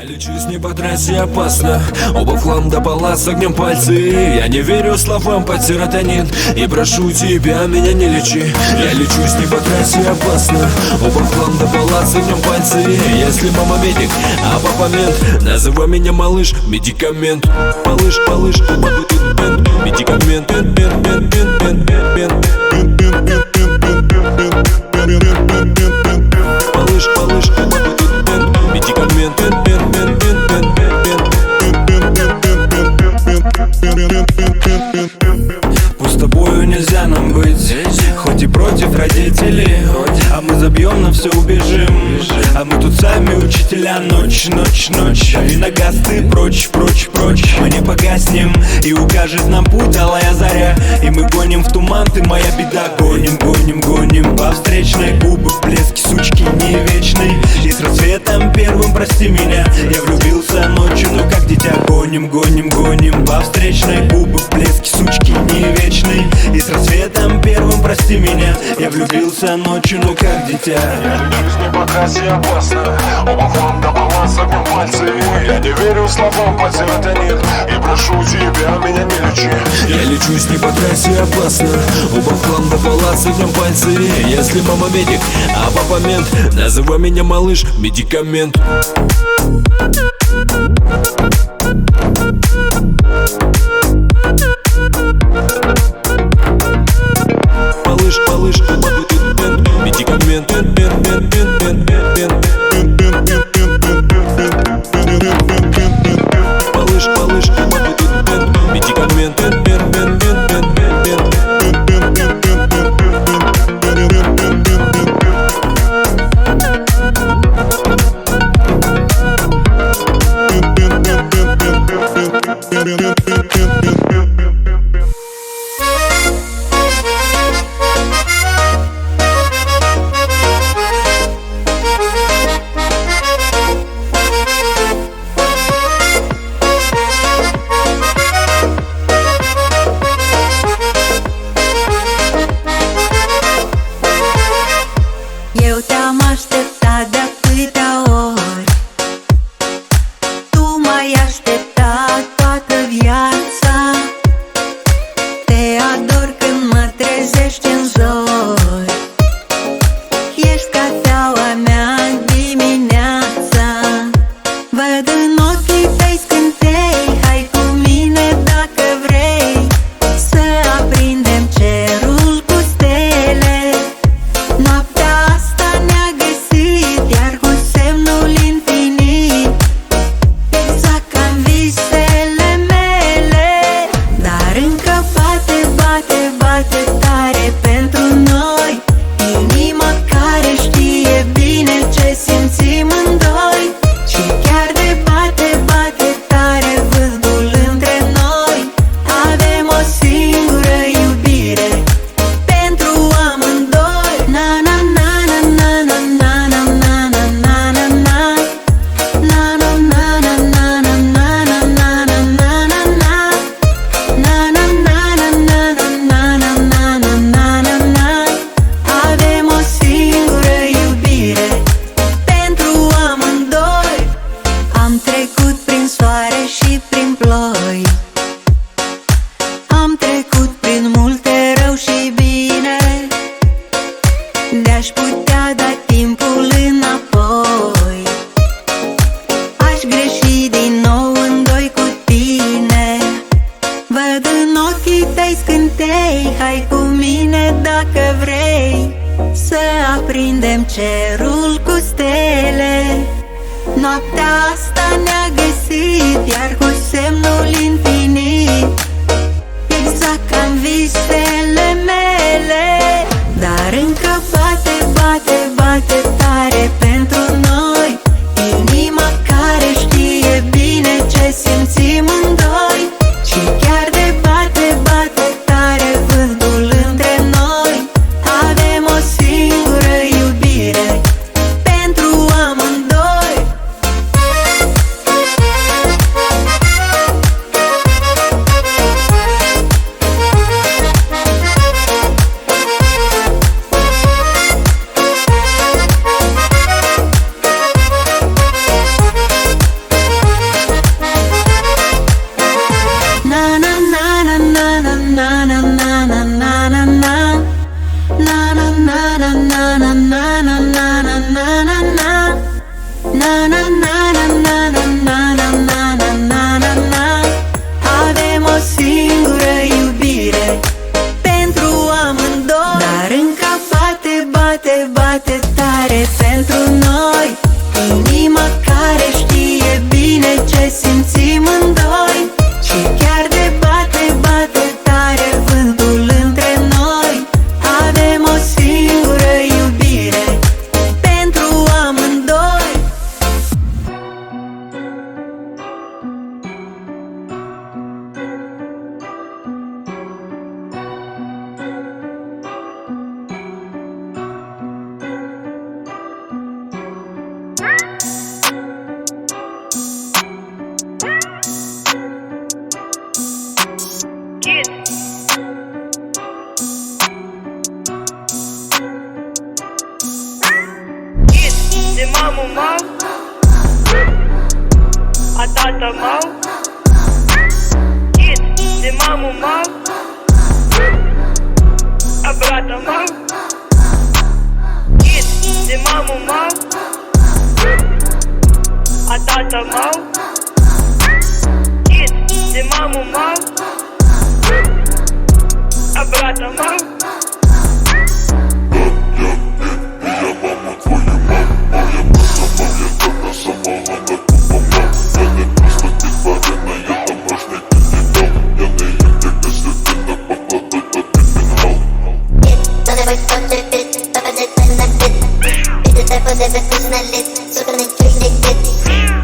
лечусь не по трассе, опасно. Оба в хлам до пола с огнем пальцы. Я не верю словам под серотонин и прошу тебя, меня не лечи. Я лечусь не по трассе, опасно. Оба в хлам до пола с огнем пальцы. Если мама медик, а папа мент, называй меня малыш, медикамент. Малыш, малыш, медикамент. Малыш, малыш, медикамент. Пусть тобою нельзя нам быть, хоть и против родителей, а мы забьем, на все убежим. А мы тут сами учителя, ночь, ночь, ночь. И нога ты прочь, прочь, прочь. Мы не погаснем, и укажет нам путь алая заря. И мы гоним в туман, ты моя беда. Гоним, гоним, гоним по встречной. Губы в блеске, сучки не вечной. И с рассветом первым прости меня. Я влюбился ночью, но как дитя. Гоним, гоним, гоним по встречной. Губы в блеске, сучки не вечной. И с рассветом первым прости меня. Я влюбился ночью, но как дитя. Я лечусь не по трассе, опасно. Оба в хлам до пола с огнем пальцы. Я не верю словам под серотонин и прошу тебя, меня не лечи. Я лечусь не по трассе, опасно. Оба в хлам до пола с огнем пальцы. Если мама медик, а папа мент, называй меня малыш, медикамент. Малыш, малыш, медикамент. Малыш, малыш, медикамент. Eu te-am așteptat de atâtea ori, tu m-ai așteptat toată viața. Te ador când mă trezești în zori, ești ca steaua mea dimineața. Văd în ochii tăi scântei, hai cu mine dacă vrei să aprindem cerul cu stele. Noaptea asta ne-a găsit, iar cu semnul infinit, exact ca în visele mele. Dar încă bate, bate, bate tare pentru noi inima care știe bine ce simțim în doi. Și chiar de bate, bate tare vârful între noi, avem o singură iubire pentru amândoi. Na na na na na na na na na na na na na. Na na na na na na na na na na na na na. Na na na na na na na na na na na na. Avem o singură iubire pentru amândoi. Am trecut prin soare și prin ploi, am trecut prin multe rău și bine. De-aș putea da timpul înapoi, aș greși din nou în doi cu tine. Văd în ochii tăi scântei, hai cu mine dacă vrei să aprindem cerul cu stele. Noaptea asta ne-a găsit, iar cu semnul infinit, exact ca în visele mele. Dar încă bate, bate, bate tare pentru noi inima care știe bine ce simțim în doi. Și chiar de bate, bate tare vârful între noi, avem o singură iubire pentru amândoi. а тата мал. Дід, ти маму мав, а брата мав. Дід, ти маму мав, а тата мав. Дід, ти маму мав, а брата мав.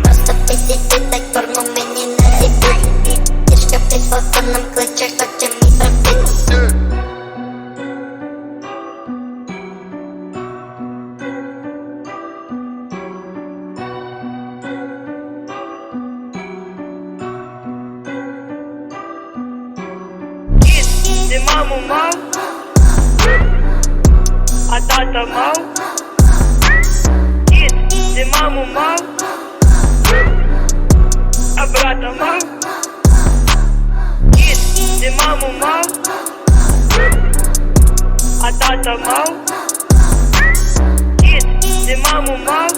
Просто пиздіть так форму мені на репіт. Тішка під фотоном кличе, хоче мій профіт. Дід, ти маму мав, а тата мав. Дід, ти маму мав, а брата мав. Дід, ти маму мав, а тата мав. Дід, ти маму мав,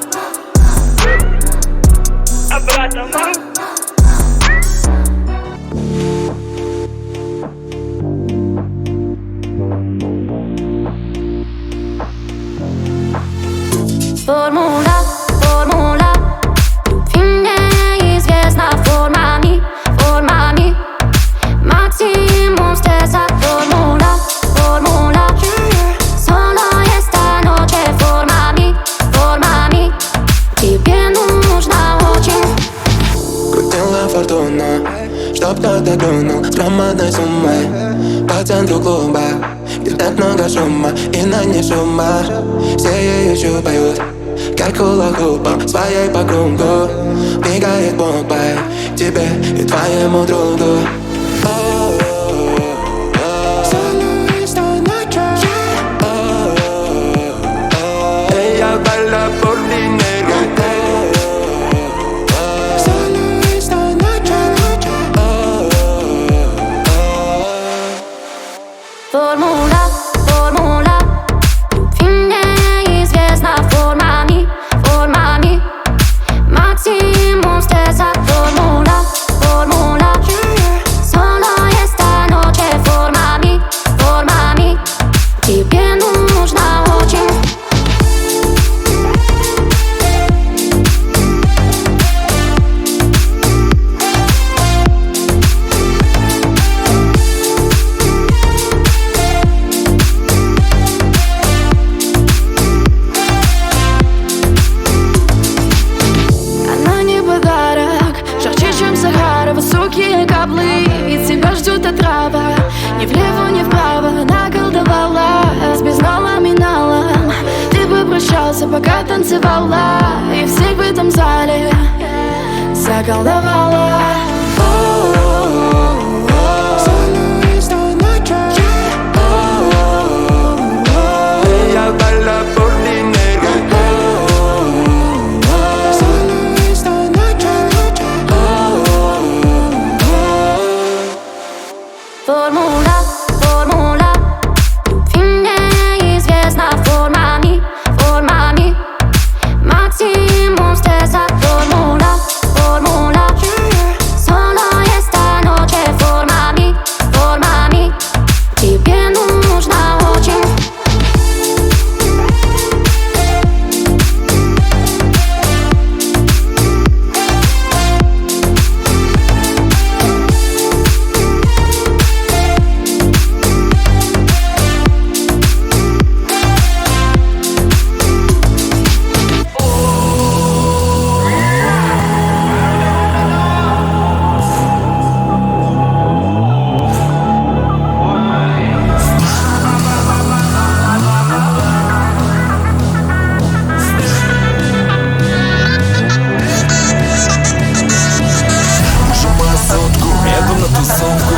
а брата мав. Формула, формула, ты мне известна формами, формами. Максимум стресса, формула, формула. Solo esta noche формами, формами. Тебе нужно очень. Крутила фортуна, чтоб кто-то клюнул с громадной суммой по центру клуба, где так много шума и на не шума. Все ее щупают, как хулахупом своей по кругу. Мигает бомбой тебе и твоему другу. Ella baila por dinero. Формула, формула, ты мне известна формами, формами. Максимум стресса, формула, формула. Solo esta noche формами, формами. Тебе нужно очень. Она не подарок, жарче, чем Сахара. Высокие каблы, и тебя ждет отрава. Ни влево, ни вправо, наколдовала с безналом и налом. Ты попрощался, пока танцевала, и всех в этом зале заколдовала. Ella baila por dinero. Формула, формула, ты мне известна формами, формами. Максимум стресса, формула, формула. Solo esta noche формами, формами. Тебе нужно очень.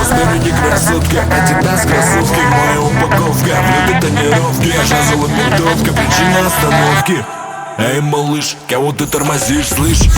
Спереди красотка, Adidas кроссовки. Моя упаковка, в любе тонировки. Жазала ментовка, причина остановки. Эй, малыш, кого ты тормозишь, слышь?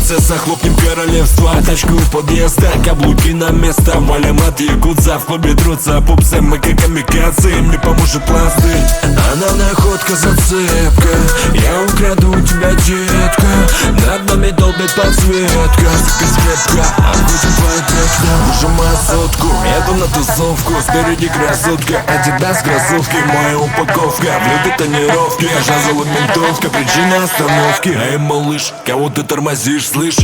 принцесса, хлопнем королевство. Тачку у подъезда, каблуки на место. Валим от якудза, в клубе трутся пупсы. Мы как камикадзе, им не поможет пластырь. Она находка, зацепка. Я украду у тебя, детка. Над нами долбит подсветка. Закись крепко, а будем твоя тречка. Выжимаю сотку, еду на тусовку. Спереди красотка, Адидас кроссовки. Моя упаковка, в любви тонировки. Жазала ментовка, причина остановки. Эй, малыш, кого ты тормозишь, слышь?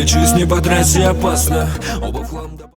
лечусь не по трассе опасно.